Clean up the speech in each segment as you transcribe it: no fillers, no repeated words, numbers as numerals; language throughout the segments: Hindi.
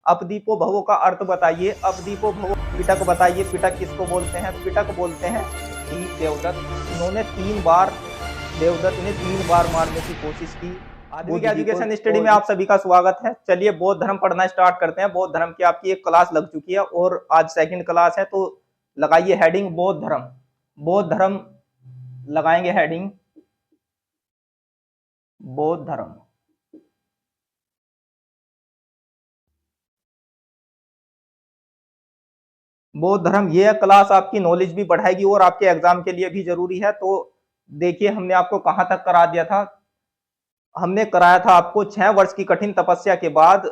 अपदीपो भवो का अर्थ बताइए। अपदीपो भवो पिटक बताइए। पिटक किसको बोलते हैं? पिटक बोलते हैं दीप देवदत्त। इन्होंने 3 बार देवदत्त ने 3 बार मारने की कोशिश की आधुनिक एजुकेशन स्टडी में आप सभी का स्वागत है। चलिए बौद्ध धर्म पढ़ना स्टार्ट करते हैं। बौद्ध धर्म की आपकी एक क्लास लग चुकी है और आज सेकंड क्लास है, तो लगाइए हेडिंग बौद्ध धर्म। बौद्ध धर्म लगाएंगे हेडिंग बौद्ध धर्म। बौद्ध धर्म ये क्लास आपकी नॉलेज भी बढ़ाएगी और आपके एग्जाम के लिए भी जरूरी है। तो देखिए हमने आपको कहां तक करा दिया था। हमने कराया था आपको 6 वर्ष की कठिन तपस्या के बाद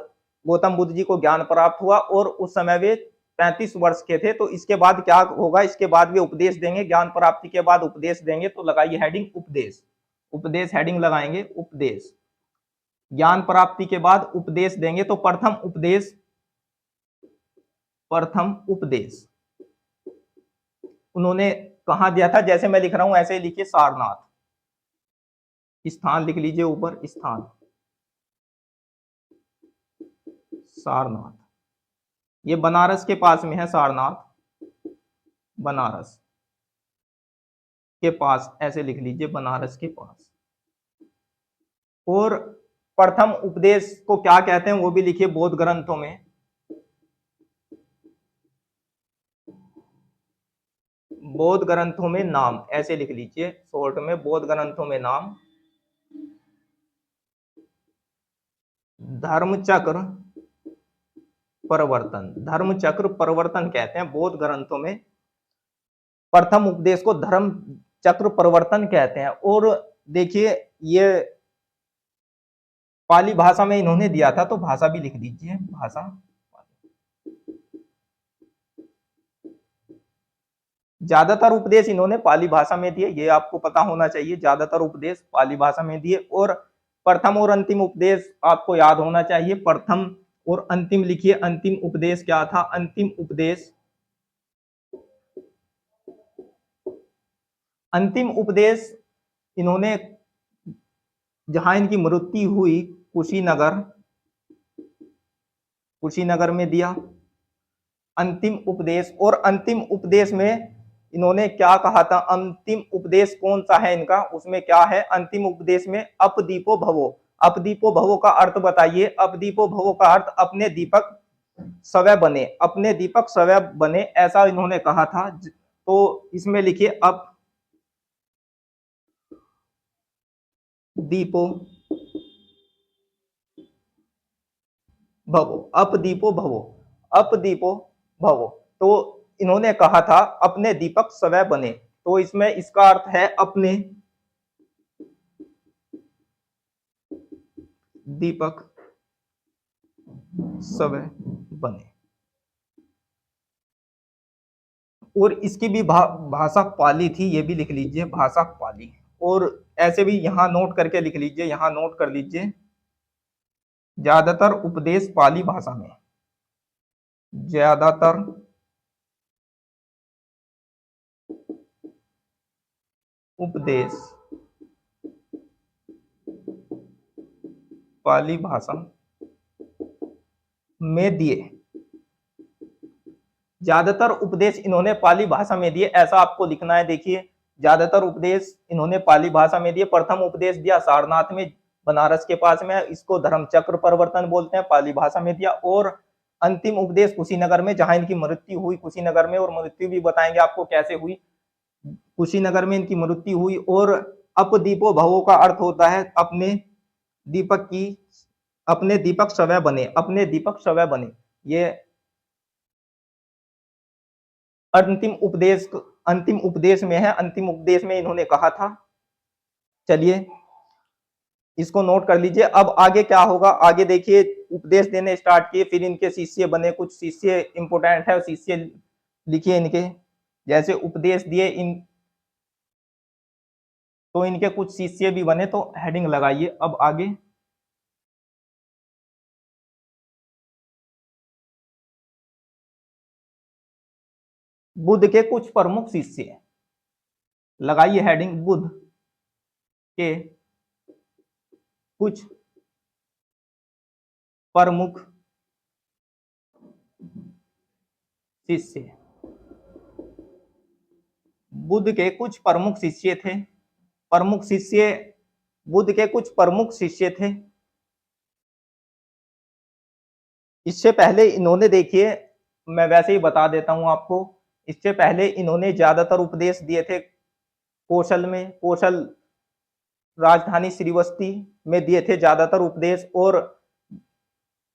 गौतम बुद्ध जी को ज्ञान प्राप्त हुआ और उस समय वे 35 वर्ष के थे। तो इसके बाद क्या होगा? इसके बाद वे उपदेश देंगे। ज्ञान प्राप्ति के बाद उपदेश देंगे। तो लगाइए हेडिंग उपदेश। उपदेश हेडिंग लगाएंगे उपदेश। ज्ञान प्राप्ति के बाद उपदेश देंगे। तो प्रथम उपदेश, प्रथम उपदेश उन्होंने कहां दिया था? जैसे मैं लिख रहा हूं ऐसे ही लिखिए, सारनाथ। स्थान लिख लीजिए ऊपर, स्थान सारनाथ। ये बनारस के पास में है। सारनाथ बनारस के पास, ऐसे लिख लीजिए, बनारस के पास। और प्रथम उपदेश को क्या कहते हैं वो भी लिखिए बौद्ध ग्रंथों में। बौद्ध ग्रंथों में नाम, ऐसे लिख लीजिए शॉर्ट में, बौद्ध ग्रंथों में नाम धर्मचक्र प्रवर्तन। धर्मचक्र प्रवर्तन कहते हैं बौद्ध ग्रंथों में। प्रथम उपदेश को धर्म चक्र प्रवर्तन कहते हैं। और देखिए ये पाली भाषा में इन्होंने दिया था, तो भाषा भी लिख दीजिए, भाषा। ज्यादातर उपदेश इन्होंने पाली भाषा में दिए, ये आपको पता होना चाहिए। ज्यादातर उपदेश पाली भाषा में दिए। और प्रथम और अंतिम उपदेश आपको याद होना चाहिए। प्रथम और अंतिम लिखिए। अंतिम उपदेश क्या था? अंतिम उपदेश, अंतिम उपदेश इन्होंने जहां इनकी मृत्यु हुई कुशीनगर, कुशीनगर में दिया अंतिम उपदेश। और अंतिम उपदेश में इन्होंने क्या कहा था? अंतिम उपदेश कौन सा है इनका? उसमें क्या है अंतिम उपदेश में? अपदीपो भवो। अपदीपो भवो का अर्थ बताइए। अपदीपो भवो का अर्थ अपने दीपक स्वयं बने, अपने दीपक स्वयं बने, ऐसा इन्होंने कहा था। तो इसमें लिखिए अप दीपो भवो। अपदीपो भवो, अपदीपो भवो। तो इन्होंने कहा था अपने दीपक स्वयं बने। तो इसमें इसका अर्थ है अपने दीपक स्वयं बने। और इसकी भी भाषा पाली थी, ये भी लिख लीजिए, भाषा पाली। और ऐसे भी यहां नोट करके लिख लीजिए, यहां नोट कर लीजिए, ज्यादातर उपदेश पाली भाषा में, ज्यादातर उपदेश पाली भाषा में दिए। ज्यादातर उपदेश इन्होंने पाली भाषा में दिए, ऐसा आपको लिखना है। देखिए ज्यादातर उपदेश इन्होंने पाली भाषा में दिए। प्रथम उपदेश दिया सारनाथ में, बनारस के पास में, इसको धर्मचक्र प्रवर्तन बोलते हैं, पाली भाषा में दिया। और अंतिम उपदेश कुशीनगर में, जहां इनकी मृत्यु हुई कुशीनगर में। और मृत्यु भी बताएंगे आपको कैसे हुई। कुशीनगर में इनकी मृत्यु हुई। और अपदीपो भवो का अर्थ होता है अपने दीपक की, अपने दीपक स्वयं बने, अपने दीपक स्वयं बने। ये अंतिम उपदेश, अंतिम उपदेश में है। अंतिम उपदेश में इन्होंने कहा था। चलिए इसको नोट कर लीजिए। अब आगे क्या होगा? आगे देखिए उपदेश देने स्टार्ट किए, फिर इनके शिष्य बने। कुछ शिष्य इंपोर्टेंट है, शिष्य लिखिए इनके। जैसे उपदेश दिए इन, तो इनके कुछ शिष्य भी बने, तो हेडिंग लगाइए। अब आगे बुद्ध के कुछ प्रमुख शिष्य, लगाइए हेडिंग बुद्ध के कुछ प्रमुख शिष्य। बुद्ध के कुछ प्रमुख शिष्य थे। प्रमुख शिष्य, बुद्ध के कुछ प्रमुख शिष्य थे। इससे पहले इन्होंने, देखिए मैं वैसे ही बता देता हूं आपको, इससे पहले इन्होंने ज्यादातर उपदेश दिए थे कौशल में, कौशल राजधानी श्रीवस्ती में दिए थे ज्यादातर उपदेश, और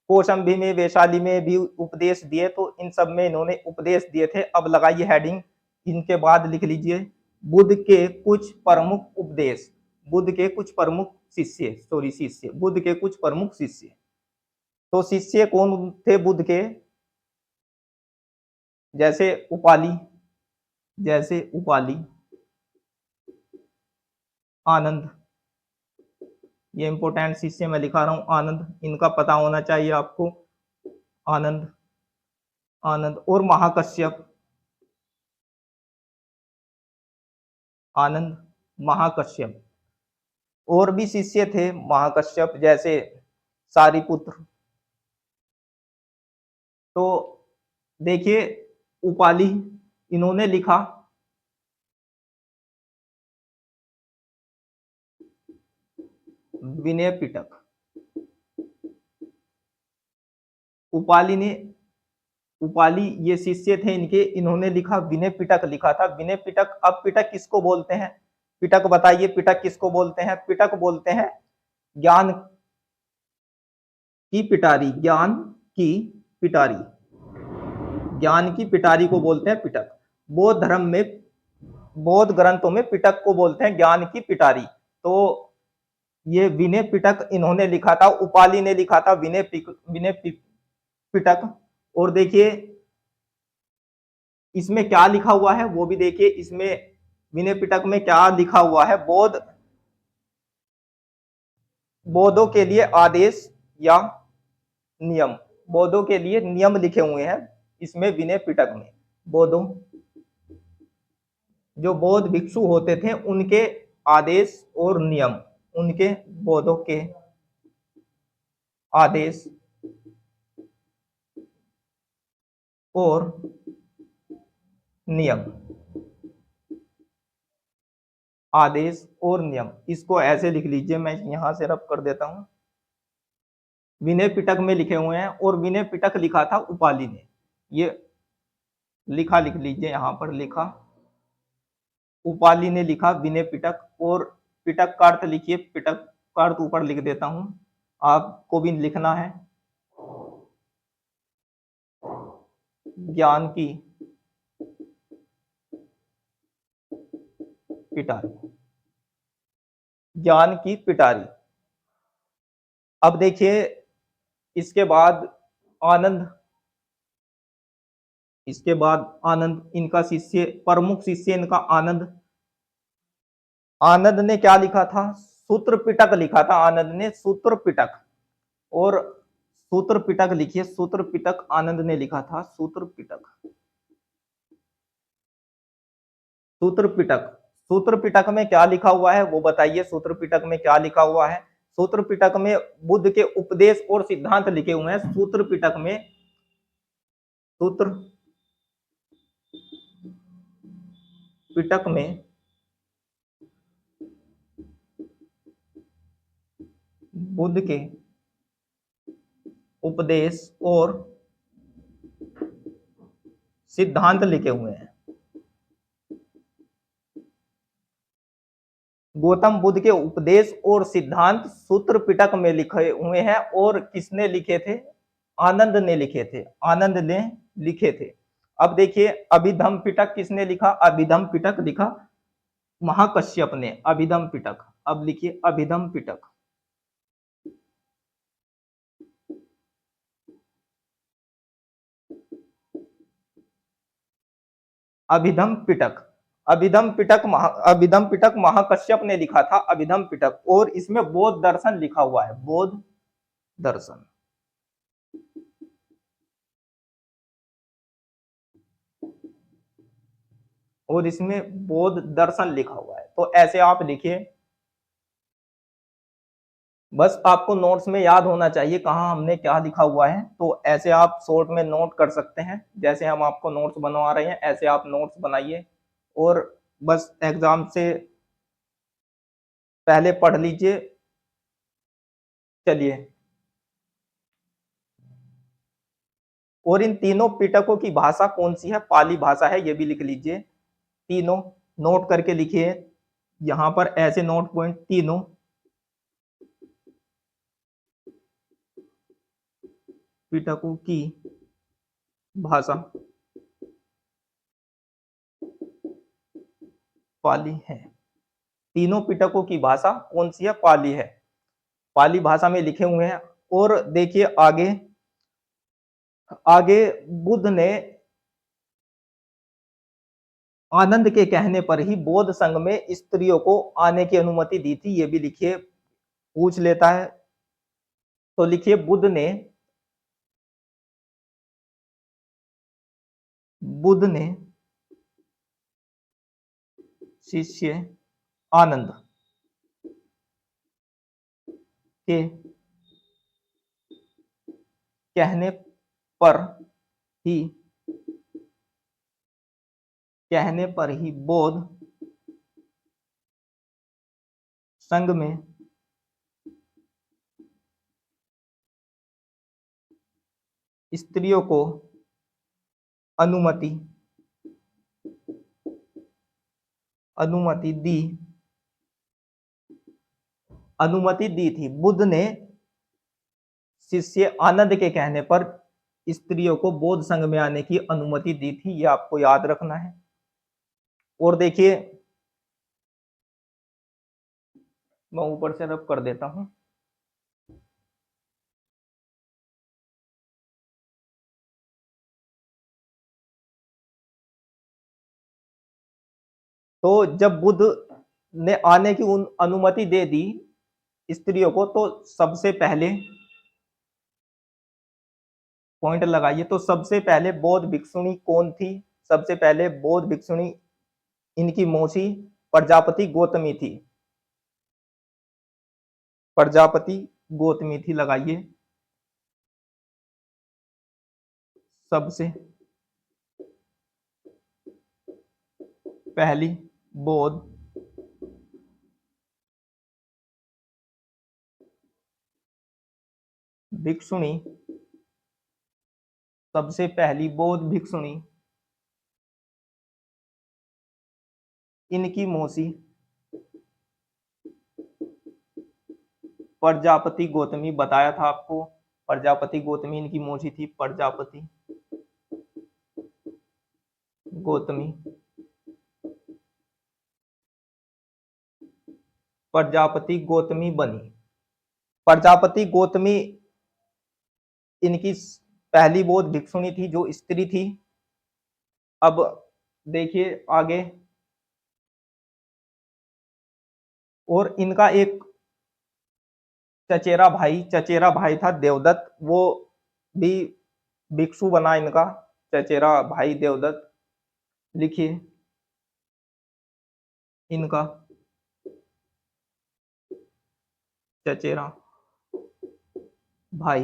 कौशाम्बी में, वैशाली में भी उपदेश दिए। तो इन सब में इन्होंने उपदेश दिए थे। अब लगाइए हेडिंग, इनके बाद लिख लीजिए बुद्ध के कुछ प्रमुख उपदेश, बुद्ध के कुछ प्रमुख शिष्य, शिष्य, बुद्ध के कुछ प्रमुख शिष्य। तो शिष्य कौन थे बुद्ध के? जैसे उपाली, जैसे उपाली, आनंद, ये इंपोर्टेंट शिष्य मैं लिखा रहा हूं, आनंद, इनका पता होना चाहिए आपको, आनंद, आनंद और महाकश्यप, आनंद, महाकश्यप। और भी शिष्य थे महाकश्यप, जैसे सारिपुत्र। तो देखिए उपाली, इन्होंने लिखा विनय पिटक। उपाली ने, उपाली ये शिष्य थे इनके, इन्होंने लिखा विनय पिटक लिखा था। विनय पिटक, अब पिटक किसको बोलते हैं? पिटक बताइए, पिटक किसको बोलते हैं? पिटक बोलते हैं ज्ञान की पिटारी, ज्ञान की पिटारी, ज्ञान की पिटारी को बोलते हैं पिटक। बौद्ध धर्म में, बौद्ध ग्रंथों में पिटक को बोलते हैं ज्ञान की पिटारी। तो ये विनय पिटक इन्होंने लिखा था, उपाली ने लिखा था विनय पिटक। और देखिए इसमें क्या लिखा हुआ है वो भी देखिए, इसमें विनय पिटक में क्या लिखा हुआ है? बौद्ध, बौद्धों के लिए आदेश या नियम, बौद्धों के लिए नियम लिखे हुए हैं इसमें विनय पिटक में। बौद्धों, जो बौद्ध भिक्षु होते थे उनके आदेश और नियम, उनके बौद्धों के आदेश और नियम, आदेश और नियम, इसको ऐसे लिख लीजिए, मैं यहां से रब कर देता हूं। विनय पिटक में लिखे हुए हैं, और विनय पिटक लिखा था उपाली ने। ये लिखा, लिख लीजिए यहां पर लिखा, उपाली ने लिखा विनय पिटक। और पिटक का अर्थ लिखिए, पिटक का अर्थ ऊपर लिख देता हूं, आपको भी लिखना है। ज्ञान की पिटारी, ज्ञान की पिटारी। अब देखिए इसके बाद आनंद, इसके बाद आनंद, इनका शिष्य, प्रमुख शिष्य इनका आनंद। आनंद ने क्या लिखा था? सूत्र पिटक लिखा था आनंद ने, सूत्र पिटक। और सूत्र पिटक लिखिए, सूत्र पिटक आनंद ने लिखा था, सूत्र पिटक, सूत्र पिटक। सूत्र पिटक में क्या लिखा हुआ है वो बताइए, सूत्र पिटक में क्या लिखा हुआ है? सूत्र पिटक में बुद्ध के उपदेश और सिद्धांत लिखे हुए हैं सूत्र पिटक में। सूत्र पिटक में बुद्ध के उपदेश और सिद्धांत लिखे हुए हैं। गौतम बुद्ध के उपदेश और सिद्धांत सूत्र पिटक में लिखे हुए हैं। और किसने लिखे थे? आनंद ने लिखे थे, आनंद ने लिखे थे। अब देखिए अभिधम पिटक किसने लिखा? अभिधम पिटक लिखा महाकश्यप ने, अभिधम पिटक। अब लिखिए अभिधम पिटक, अभिधम पिटक, अभिधम पिटक अभिधम पिटक महाकश्यप ने लिखा था, अभिधम पिटक। और इसमें बौद्ध दर्शन लिखा हुआ है, बौद्ध दर्शन। और इसमें बौद्ध दर्शन लिखा हुआ है। तो ऐसे आप लिखिए बस आपको नोट्स में याद होना चाहिए कहाँ हमने क्या लिखा हुआ है, तो ऐसे आप शॉर्ट में नोट कर सकते हैं। जैसे हम आपको नोट्स बनवा रहे हैं ऐसे आप नोट्स बनाइए और बस एग्जाम से पहले पढ़ लीजिए। चलिए, और इन तीनों पिटकों की भाषा कौन सी है? पाली भाषा है, ये भी लिख लीजिए। तीनों नोट करके लिखिए यहां पर ऐसे नोट पॉइंट, तीनों पिटकों की भाषा पाली है। तीनों पिटकों की भाषा कौन सी है? पाली है। पाली भाषा में लिखे हुए हैं। और देखिए आगे, आगे बुद्ध ने आनंद के कहने पर ही बौद्ध संघ में स्त्रियों को आने की अनुमति दी थी, ये भी लिखिए, पूछ लेता है। तो लिखिए बुद्ध ने शिष्य आनंद के कहने पर ही बौद्ध संघ में स्त्रियों को अनुमति दी थी। बुद्ध ने शिष्य आनंद के कहने पर स्त्रियों को बौद्ध संघ में आने की अनुमति दी थी, ये आपको याद रखना है। और देखिए मैं ऊपर से रब कर देता हूं। तो जब बुद्ध ने आने की अनुमति दे दी स्त्रियों को, तो सबसे पहले पॉइंट लगाइए, तो सबसे पहले बौद्ध भिक्षुणी कौन थी? सबसे पहले बौद्ध भिक्षुणी इनकी मौसी प्रजापति गौतमी थी। प्रजापति गौतमी थी, लगाइए। सबसे पहली बौद्ध भिक्षुणी, सबसे पहली बौद्ध भिक्षुणी इनकी मौसी प्रजापति गौतमी, बताया था आपको, प्रजापति गौतमी इनकी मौसी थी। प्रजापति गौतमी, प्रजापति गौतमी बनी। प्रजापति गौतमी इनकी पहली बौद्ध भिक्षुणी थी जो स्त्री थी। अब देखिए आगे, और इनका एक चचेरा भाई था देवदत्त, वो भी भिक्षु बना। इनका चचेरा भाई देवदत्त, लिखिए इनका चचेरा भाई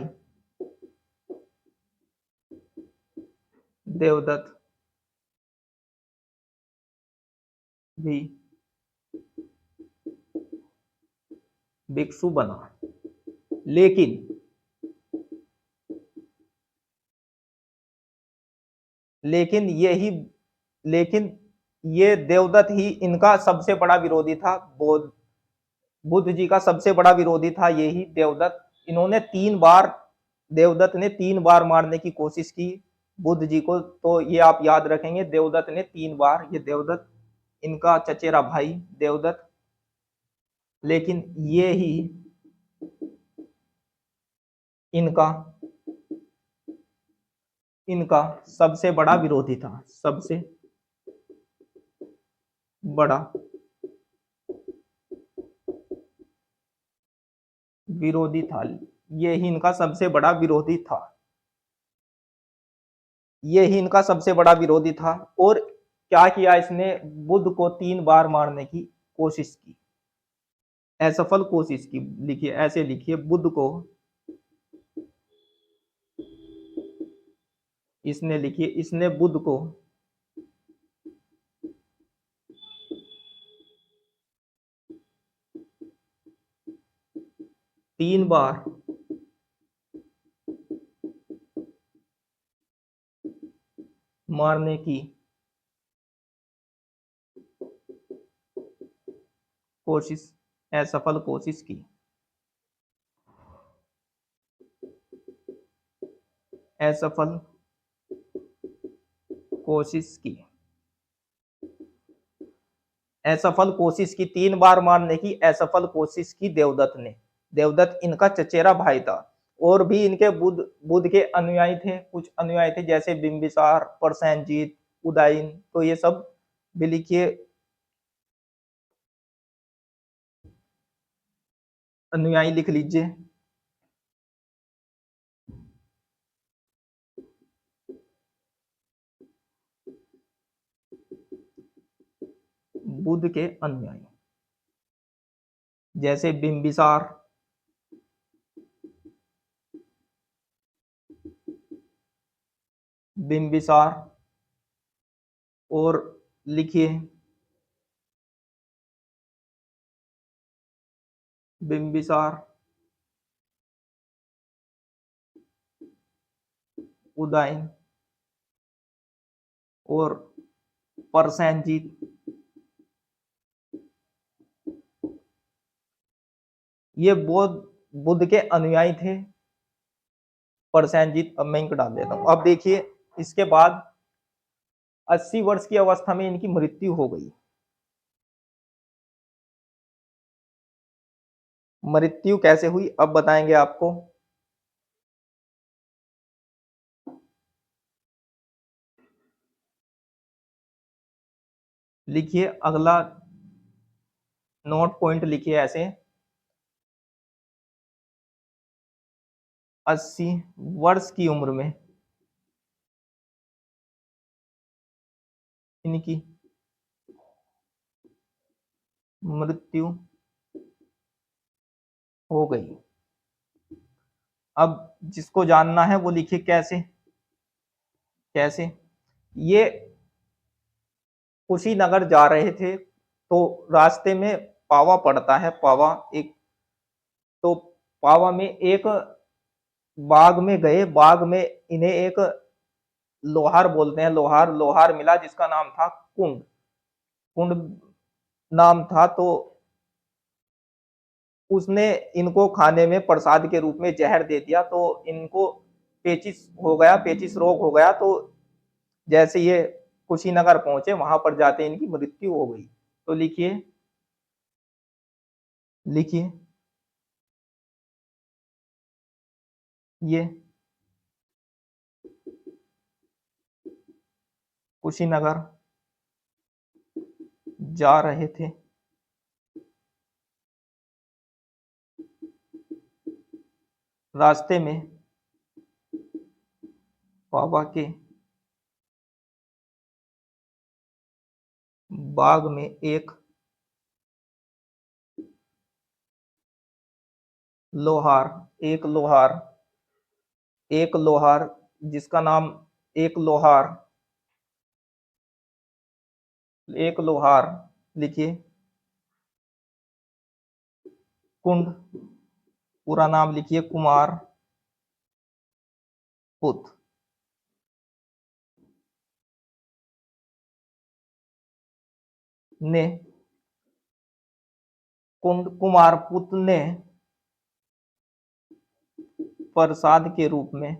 देवदत्त भी भिक्षु बना। लेकिन लेकिन ये देवदत्त ही इनका सबसे बड़ा विरोधी था। बुद्ध जी का सबसे बड़ा विरोधी था यही देवदत्त। इन्होंने 3 बार, देवदत्त ने 3 बार मारने की कोशिश की बुद्ध जी को, तो ये आप याद रखेंगे, देवदत्त ने 3 बार, ये देवदत्त इनका चचेरा भाई देवदत्त। लेकिन ये ही इनका इनका सबसे बड़ा विरोधी था, सबसे बड़ा विरोधी था। ये ही इनका सबसे बड़ा विरोधी था, ये ही इनका सबसे बड़ा विरोधी था। और क्या किया इसने? बुद्ध को 3 बार मारने की कोशिश की। असफल कोशिश की, लिखिए ऐसे लिखिए, बुध को इसने, लिखिए इसने बुध को तीन बार मारने की कोशिश, असफल कोशिश की, असफल कोशिश की, असफल कोशिश की, तीन बार मारने की असफल कोशिश की देवदत्त ने। देवदत्त इनका चचेरा भाई था। और भी इनके बुध बुध के अनुयायी थे, कुछ अनुयायी थे जैसे बिंबिसार, प्रसेनजीत, उदयन, तो ये सब भी लिखिए अनुयायी लिख लीजिए। बुध के अनुयायी जैसे बिंबिसार, बिंबिसार, और लिखिए बिंबिसार, उदयन और प्रसेनजीत, ये बौद्ध बुद्ध के अनुयायी थे। प्रसेनजीत, अब मैं इनको डाल देता हूं। अब देखिए इसके बाद 80 वर्ष की अवस्था में इनकी मृत्यु हो गई। मृत्यु कैसे हुई अब बताएंगे आपको। लिखिए अगला नोट पॉइंट, लिखिए ऐसे 80 वर्ष की उम्र में इनकी मृत्यु हो गई। अब जिसको जानना है वो लिखिए कैसे। कैसे, ये कुशीनगर जा रहे थे तो रास्ते में पावा पड़ता है, पावा एक, तो पावा में एक बाग में गए, बाग में इन्हें एक लोहार बोलते हैं, लोहार, लोहार मिला जिसका नाम था कुंड, कुंड नाम था। तो उसने इनको खाने में प्रसाद के रूप में जहर दे दिया, तो इनको पेचिस हो गया, पेचिस रोग हो गया। तो जैसे ये कुशीनगर पहुंचे वहां पर जाते इनकी मृत्यु हो गई। तो लिखिए, लिखिए ये कुशीनगर जा रहे थे, रास्ते में बाबा के बाग में एक लोहार, एक लोहार, एक लोहार जिसका नाम, एक लोहार, एक लोहार, लिखिए कुंड, पूरा नाम लिखिए कुमार पुत ने, कुंड कुमार पुत ने प्रसाद के रूप में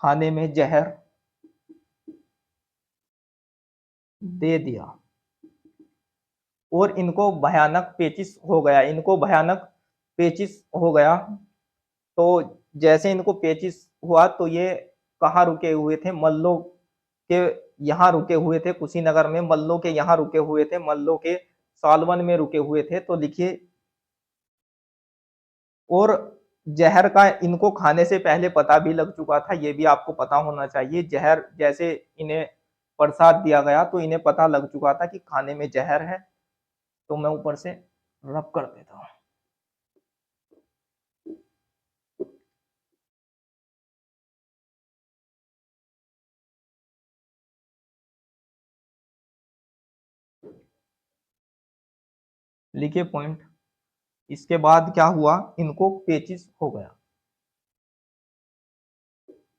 खाने में जहर दे दिया और इनको भयानक पेचिश हो गया, इनको भयानक पेचिश हो गया। तो जैसे इनको पेचिश हुआ तो ये कहाँ रुके हुए थे, मल्लों के यहाँ रुके हुए थे, कुशीनगर में मल्लों के यहाँ रुके हुए थे, मल्लों के सालवन में रुके हुए थे। तो लिखिए, और जहर का इनको खाने से पहले पता भी लग चुका था, ये भी आपको पता होना चाहिए। जहर जैसे इन्हें प्रसाद दिया गया तो इन्हें पता लग चुका था कि खाने में जहर है। तो मैं ऊपर से रब कर देता हूँ। लिखिए पॉइंट। इसके बाद क्या हुआ, इनको पेचिश हो गया,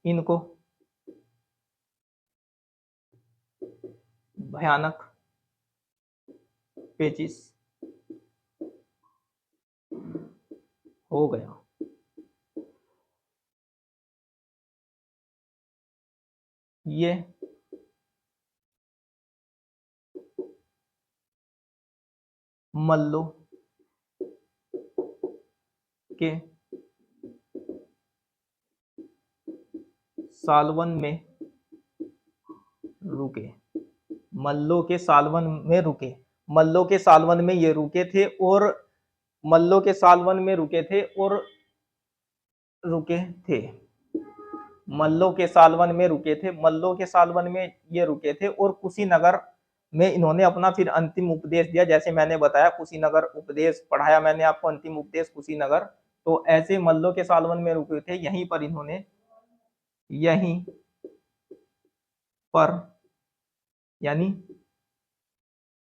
इनको भयानक पेचिश हो गया। ये मल्लों के सालवन में रुके, मल्लों के सालवन में रुके, मल्लों के सालवन में ये रुके थे और मल्लों के सालवन में रुके थे और रुके थे, मल्लों के सालवन में रुके थे, मल्लों के सालवन में ये रुके थे और कुशीनगर में इन्होंने अपना फिर अंतिम उपदेश दिया। जैसे मैंने बताया कुशीनगर उपदेश पढ़ाया मैंने आपको, अंतिम उपदेश कुशीनगर। तो ऐसे मल्लों के सालवन में रुके थे, यहीं पर इन्होंने, यहीं पर यानी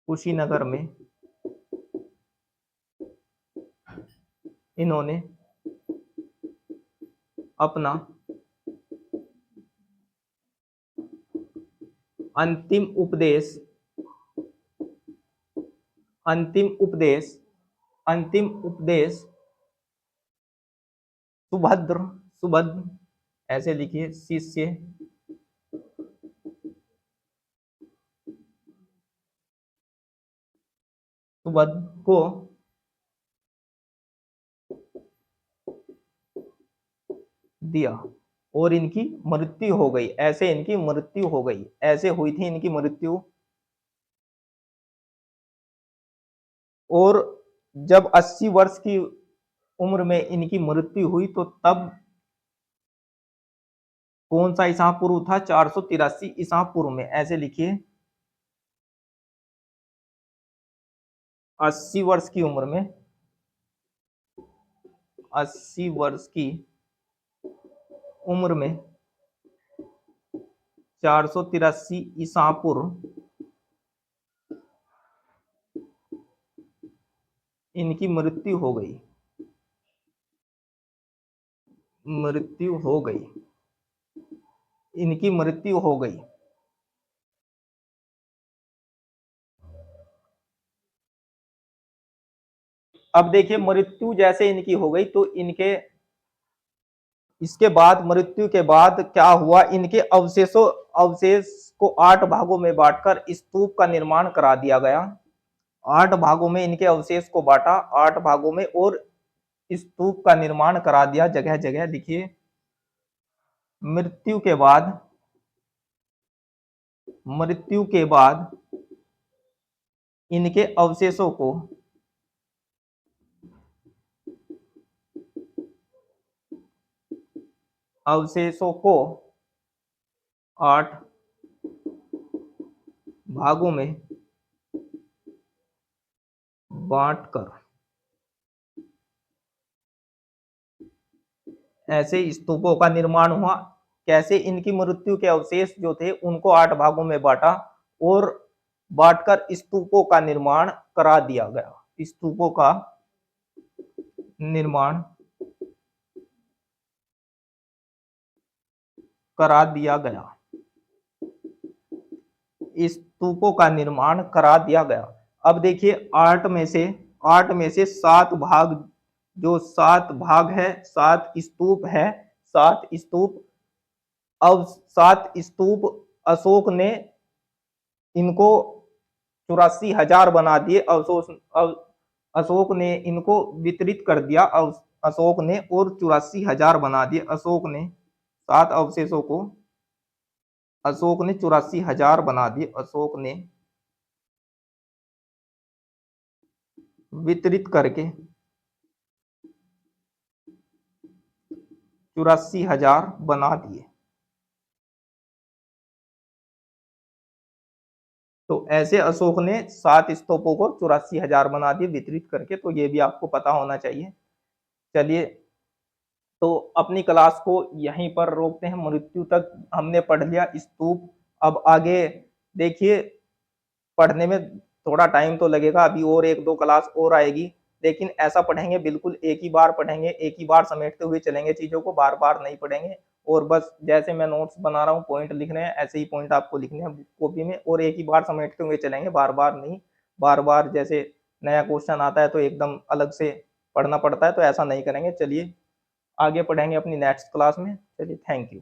कुशीनगर में इन्होंने अपना अंतिम उपदेश, अंतिम उपदेश, अंतिम उपदेश सुभद्र, सुभद्र ऐसे लिखिए, शिष्य सुभद्र को दिया और इनकी मृत्यु हो गई। ऐसे इनकी मृत्यु हो गई, ऐसे हुई थी इनकी मृत्यु। और जब 80 वर्ष की उम्र में इनकी मृत्यु हुई तो तब कौन सा ईसा पूर्व था, 483 ईसा पूर्व में। ऐसे लिखिए 80 वर्ष की उम्र में, 80 वर्ष की उम्र में 483 ईसा पूर्व इनकी मृत्यु हो गई, मृत्यु हो गई, इनकी मृत्यु हो गई। अब देखिए मृत्यु जैसे इनकी हो गई तो इनके, इसके बाद मृत्यु के बाद क्या हुआ, इनके अवशेषों, अवशेष को 8 भागों में बांटकर स्तूप का निर्माण करा दिया गया। 8 भागों में इनके अवशेष को बांटा, 8 भागों में, और स्तूप का निर्माण करा दिया जगह जगह। लिखिए मृत्यु के बाद, मृत्यु के बाद इनके अवशेषों को, अवशेषों को 8 भागों में बांटकर ऐसे स्तूपों का निर्माण हुआ। कैसे, इनकी मृत्यु के अवशेष जो थे उनको 8 भागों में बांटा और बांटकर स्तूपों का निर्माण करा दिया गया, स्तूपों का निर्माण करा दिया गया, स्तूपों का निर्माण करा दिया गया। अब देखिए 8 में से 7 भाग, जो 7 भाग है, 7 स्तूप है, 7 स्तूप, अब 7 स्तूप अशोक ने इनको 84,000 बना दिए। अशोक ने इनको वितरित कर दिया, अशोक ने, और 84,000 बना दिए अशोक ने। 7 अवशेषों को अशोक ने 84,000 बना दिए, अशोक ने वितरित करके 84,000 बना दिए। तो ऐसे अशोक ने 7 स्तूपों को 84,000 बना दिए वितरित करके, तो ये भी आपको पता होना चाहिए। चलिए, तो अपनी क्लास को यहीं पर रोकते हैं, मृत्यु तक हमने पढ़ लिया स्तूप। अब आगे देखिए, पढ़ने में थोड़ा टाइम तो लगेगा, अभी और 1-2 क्लास और आएगी, लेकिन ऐसा पढ़ेंगे बिल्कुल एक ही बार पढ़ेंगे, एक ही बार समेटते हुए चलेंगे चीज़ों को, बार-बार नहीं पढ़ेंगे। और बस जैसे मैं नोट्स बना रहा हूँ, पॉइंट लिख रहे हैं, ऐसे ही पॉइंट आपको लिखने हैं कॉपी में, और एक ही बार समेटते हुए चलेंगे, बार-बार नहीं। बार-बार जैसे नया क्वेश्चन आता है तो एकदम अलग से पढ़ना पड़ता है, तो ऐसा नहीं करेंगे। चलिए, आगे पढ़ेंगे अपनी नेक्स्ट क्लास में। चलिए, थैंक यू।